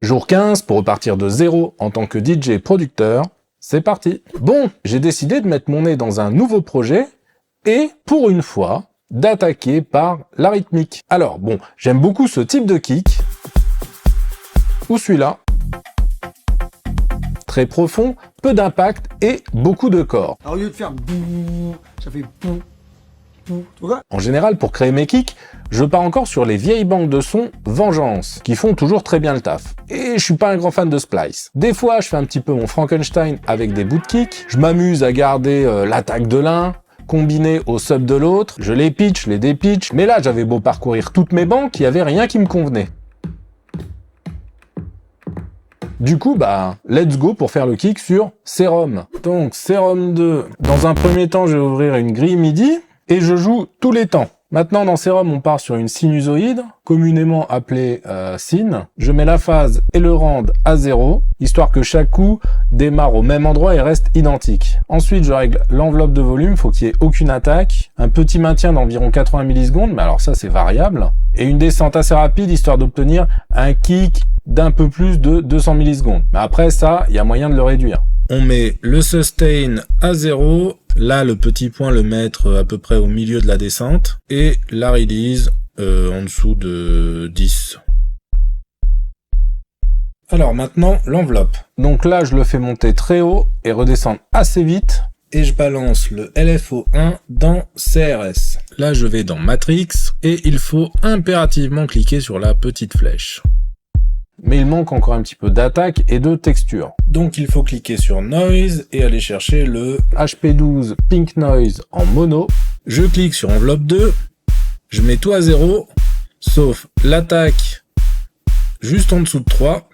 Jour 15, pour repartir de zéro en tant que DJ producteur, c'est parti. Bon, j'ai décidé de mettre mon nez dans un nouveau projet et, pour une fois, d'attaquer par la rythmique. Alors bon, j'aime beaucoup ce type de kick, ou celui-là, très profond, peu d'impact et beaucoup de corps. Alors, au lieu de faire bouh, ça fait bouh, bouh, tu vois. En général, pour créer mes kicks, je pars encore sur les vieilles banques de sons Vengeance, qui font toujours très bien le taf. Et je suis pas un grand fan de splice. Des fois, je fais un petit peu mon Frankenstein avec des bouts de kick, je m'amuse à garder l'attaque de l'un, combiné au sub de l'autre, je les pitch, les dépitch, mais là, j'avais beau parcourir toutes mes banques, il y avait rien qui me convenait. Du coup, let's go pour faire le kick sur Serum. Donc, Serum 2. Dans un premier temps, je vais ouvrir une grille MIDI et je joue tous les temps. Maintenant, dans Serum, on part sur une sinusoïde, communément appelée sin. Je mets la phase et le rand à 0, histoire que chaque coup démarre au même endroit et reste identique. Ensuite, je règle l'enveloppe de volume, faut qu'il n'y ait aucune attaque. Un petit maintien d'environ 80 millisecondes, mais alors ça, c'est variable. Et une descente assez rapide, histoire d'obtenir un kick d'un peu plus de 200 millisecondes. Mais après ça, il y a moyen de le réduire. On met le sustain à 0, là le petit point le mettre à peu près au milieu de la descente, et la release en dessous de 10. Alors maintenant, l'enveloppe. Donc là, je le fais monter très haut et redescendre assez vite, et je balance le LFO1 dans CRS. Là, je vais dans Matrix, et il faut impérativement cliquer sur la petite flèche. Mais il manque encore un petit peu d'attaque et de texture. Donc il faut cliquer sur Noise et aller chercher le HP12 Pink Noise en mono. Je clique sur enveloppe 2, je mets tout à 0, sauf l'attaque juste en dessous de 3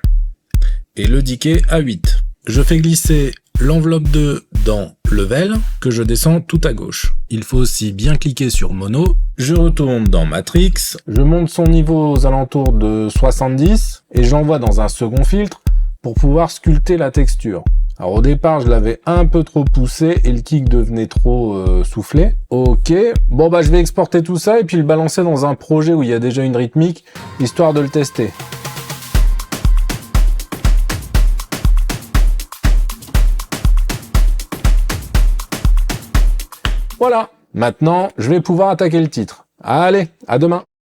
et le decay à 8. Je fais glisser l'enveloppe 2 dans Level, que je descends tout à gauche. Il faut aussi bien cliquer sur Mono. Je retourne dans Matrix, je monte son niveau aux alentours de 70 et j'envoie dans un second filtre pour pouvoir sculpter la texture. Alors au départ, je l'avais un peu trop poussé et le kick devenait trop soufflé. Ok, bon je vais exporter tout ça et puis le balancer dans un projet où il y a déjà une rythmique, histoire de le tester. Voilà, maintenant, je vais pouvoir attaquer le titre. Allez, à demain.